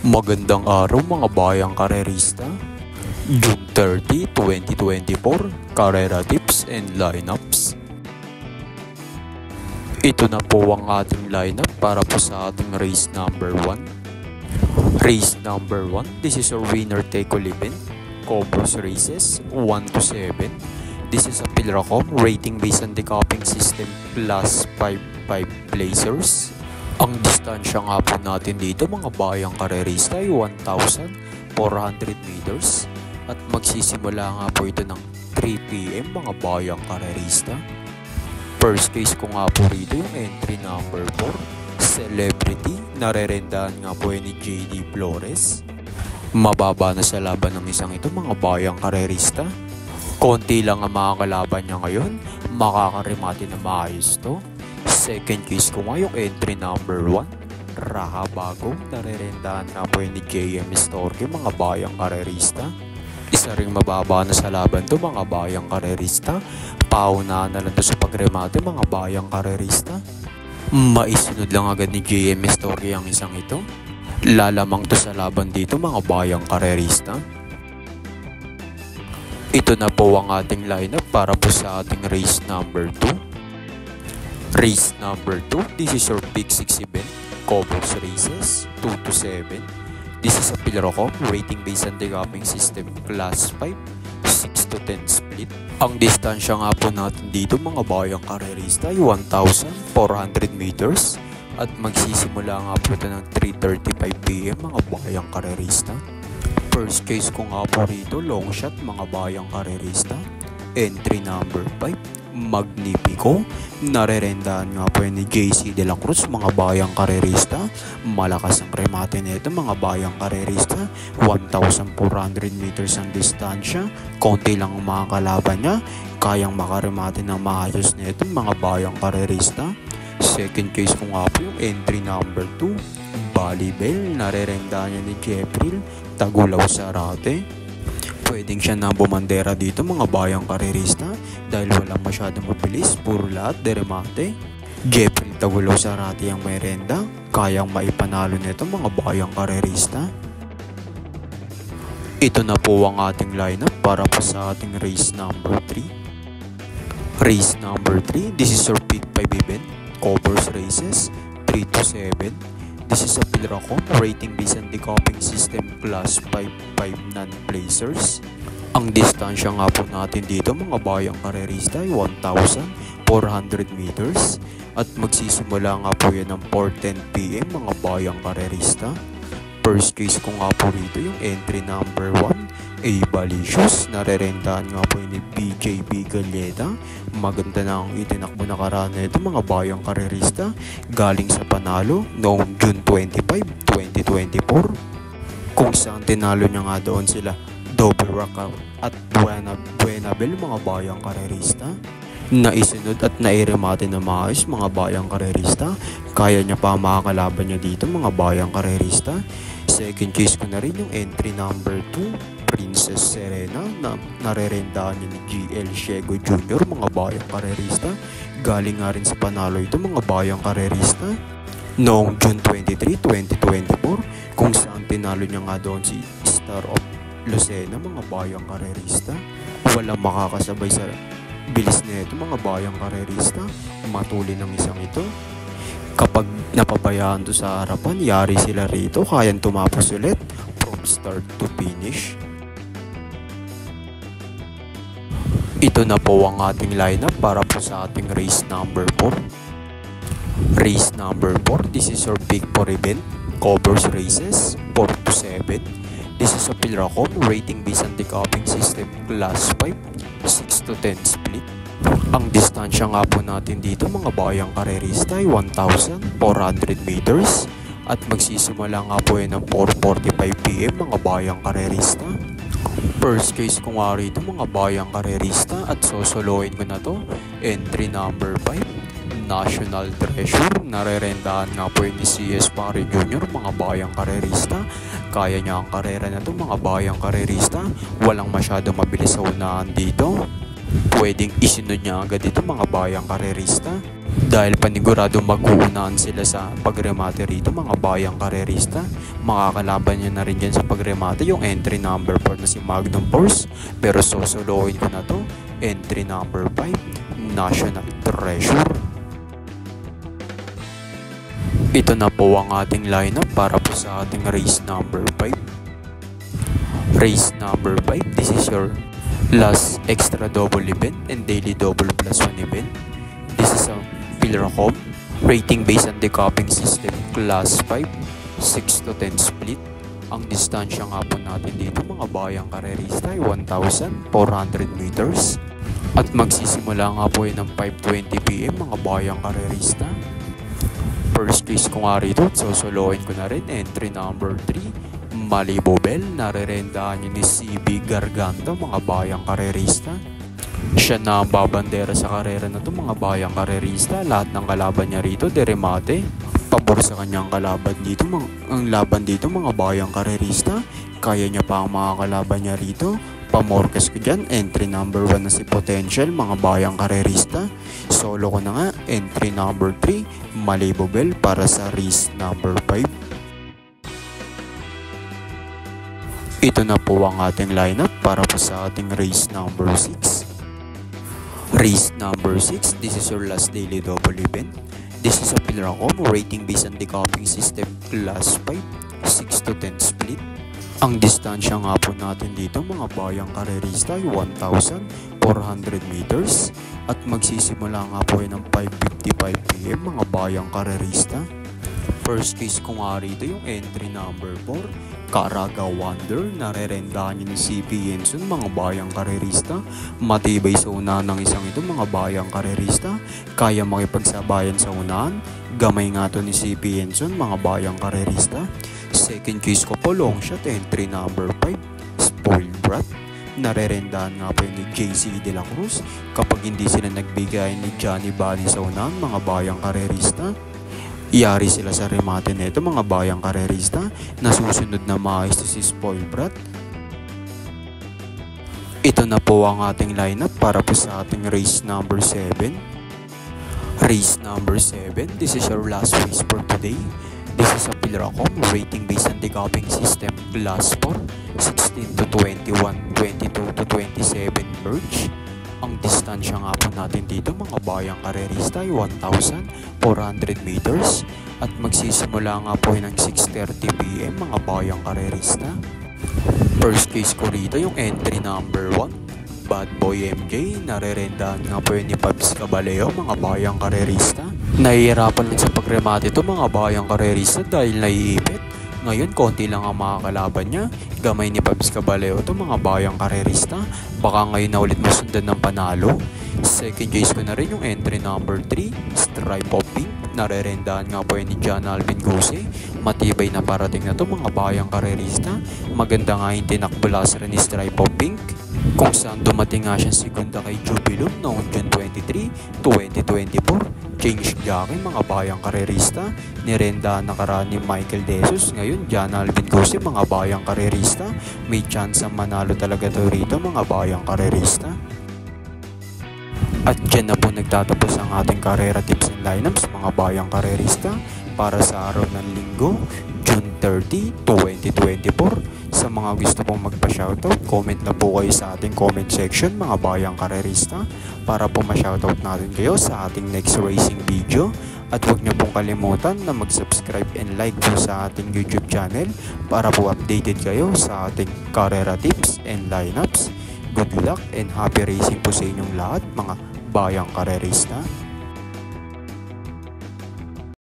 Magandang araw mga bayang karerista. June 30, 2024, Karera Tips and Lineups. Ito na po ang ating lineup para po sa ating race number 1. Race number 1, this is our winner take all event. Cobras races 1 to 7. This is a Pilracom rating based on the coping system plus 5 placers. Ang distansya nga po natin dito mga bayang karerista ay 1,400 meters at magsisimula nga po ito ng 3 PM mga bayang karerista. First case ko nga po rito yung entry number 4, Celebrity, narerendahan nga po ni JD Flores. Mababa na sa laban ng isang ito mga bayang karerista. Konti lang ang mga kalaban niya ngayon, makakarimati na maayos to. Second case ko nga yung entry number 1, Raha Bagong, narerendahan nga po ni JM Storke mga bayang karerista. Isa ring mababa na sa laban to mga bayang karerista. Paunahan na lang to sa pagremate mga bayang karerista. Maisunod lang agad ni JM Storke ang isang ito. Lalamang to sa laban dito mga bayang karerista. Ito na po ang ating lineup para po sa ating race number 2. Race number 2, this is your Big 6 event, Cobras races 2 to 7. This is a Pilracom rating based on the coping system class 5, 6 to 10 split. Ang distansya nga po natin dito mga bayang karerista ay 1,400 meters at magsisimula nga po ito ng 3:35 PM mga bayang karerista. First case ko nga po rito, long shot mga bayang karerista. Entry number 5, Magnifico, narerendahan nga po ni JC De La Cruz mga bayang karerista. Malakas ang remate nito mga bayang karerista, 1,400 meters ang distansya. Konti lang ang mga kalaban niya, kayang makaremate ng maayos nito mga bayang karerista. Second case ko nga po yung entry number 2, Balibel, narerendahan niya ni Jeffrey Tagulaw Sarate. Pwedeng siya na bumandera dito mga bayang karerista dahil walang masyadong mabilis, puro lahat deremate. Jeffrey Tagulaw Sarate ang may renda, kayang maipanalo nito mga bayang karerista. Ito na po ang ating lineup para po sa ating race number 3. Race number 3, this is your Big 5 event, Cobras races 3 to 7. This is a Pilracom rating based on the coping system class 5 non-placers. Ang distansya nga po natin dito mga bayang karerista ay 1,400 meters at magsisimula nga po yan ng 4:10 PM mga bayang karerista. First case ko nga po rito yung entry number 1, Balicious, narerendahan nga po ni BJB Galleta. Maganda na ang itinakbo na karana ito mga bayang karerista galing sa panalo noong June 25, 2024 kung saan tinalo niya nga doon sila Double Rock at Buenabel mga bayang karerista. Naisunod at nairemate na maayos mga bayang karerista, kaya niya pa makakalaban niya dito mga bayang karerista. Second case ko na rin yung entry number 2, Princess Serena, na narerendahan niya ni GL Shego Jr. mga bayang karerista. Galing nga rin sa panalo ito mga bayang karerista noong June 23, 2024 kung saan tinalo niya nga doon si Star of Lucena mga bayang karerista. Walang makakasabay sa bilis nito mga bayang karerista, matuli ng isang ito. Kapag napabayaan to sa harapan, yari sila rito, kayang tumapos ulit from start to finish. Ito na po ang ating lineup para po sa ating race number 4. Race number 4, this is our Big 4 event, Cobras races 4 to 7. This is a Pilracom rating based on the coping system class 5, 6 to 10 split. Ang distansya nga po natin dito mga bayang karerista ay 1,400 meters at magsisimula nga po yan ng 4:45 PM mga bayang karerista. First case ko nga rito mga bayang karerista at sosoloin ko na to, entry number 5, National Treasure, narerendahan nga po ni CS Pare Jr. mga bayang karerista. Kaya niya ang karera na to mga bayang karerista, walang masyadong mabilis sa unahan dito. Pwedeng isunod niya agad dito mga bayang karerista. Dahil panigurado mag-uunahan sila sa pagremate rito mga bayang karerista. Makakalaban nyo na rin dyan sa pagremate yung entry number 4 na si Magnum Force. Pero sosolohin ko na to, entry number 5, National Treasure. Ito na po ang ating lineup para po sa ating race number 5. Race number 5, this is your last extra double event and daily double plus 1 event. This is a Pilracom rating based on decoupling system class 5, 6 to 10 split. Ang distansya nga po natin dito mga bayang karerista ay 1,400 meters. At magsisimula nga po yun ng 5:20 PM mga bayang karerista. First case ko nga rito, sosolohin ko na rin, entry number 3, Malibu Bell, narerendahan yun ni CB Garganta, mga bayang karerista. Siya na ang babandera sa karera na to mga bayang karerista. Lahat ng kalaban niya rito, deremate. Pabor sa kanyang kalaban dito, ang laban dito mga bayang karerista. Kaya niya pa ang mga kalaban niya rito. Pamorkes ko dyan, entry number 1 na si Potential, mga bayang karerista. Solo ko na nga, entry number 3, Malibu Bell para sa race number 5. Ito na po ang ating lineup para po sa ating race number 6. Race number 6, this is your last daily double event. This is a Pilracom rating based on decoupling system class 5, 6 to 10 split. Ang distansya nga po natin dito mga bayang karerista ay 1,400 meters at magsisimula nga po yun ng 5:55 PM mga bayang karerista. First case ko nga rito yung entry number 4, Caraga Wonder, narerendahan yun ni CP Yenson mga bayang karerista. Matibay sa unahan ng isang ito mga bayang karerista, kaya makipagsabayan sa unahan. Gamay nga to ni CP Yenson mga bayang karerista. Second case ko po, long shot, entry number 5, Spoiled Brat. Narerendahan nga po yun ni JC De La Cruz kapag hindi sila nagbigay ni Johnny Bali sa unahan mga bayang karerista. Iyari sila sa remate nito mga bayang karerista. Nasusunod na maayos si Spoiled Brat. Ito na po ang ating lineup para po sa ating race number 7. Race number 7, this is your last race for today. This is a Pilracom rating based on decoupling system class 4, 16 to 21, 22 to 27 merge. Ang distansya nga po natin dito mga bayang karerista ay 1,400 meters at magsisimula nga po ng 6:30 PM mga bayang karerista. First case ko rito yung entry number 1, Bad Boy MJ, narerendahan nga po yun ni Pabs Caballeo mga bayang karerista. Nahihirapan lang sa pagremate ito mga bayang karerista dahil naiipit. Ngayon konti lang ang mga kalaban niya. Gamay ni Pabs Caballeo ito mga bayang karerista. Baka ngayon na ulit masundan ng panalo. Second case ko na rin yung entry number 3, Stripe of Pink. Narerendahan nga po yun ni John Alvin Gose. Matibay na parating na ito mga bayang karerista. Maganda nga yung tinakbulas rin ni Stripe of Pink, kung saan dumating nga siya segunda kay Jubilum noong June 23, 2024. Change jockey mga bayang karerista. Nirendahan nakaraan ni Michael Desus. Ngayon John Alvin Gose mga bayang karerista. May chance ang manalo talaga to rito mga bayang karerista. At dyan na po nagtatapos ang ating karera tips and lineups mga bayang karerista para sa araw ng linggo, June 30, 2024. Sa mga gusto pong magpa-shoutout, comment na po kayo sa ating comment section mga bayang karerista para po ma-shoutout natin kayo sa ating next racing video. At huwag niyo pong kalimutan na mag-subscribe and like po sa ating YouTube channel para po updated kayo sa ating karera tips and lineups. Good luck and happy racing po sa inyong lahat mga bayang karerista.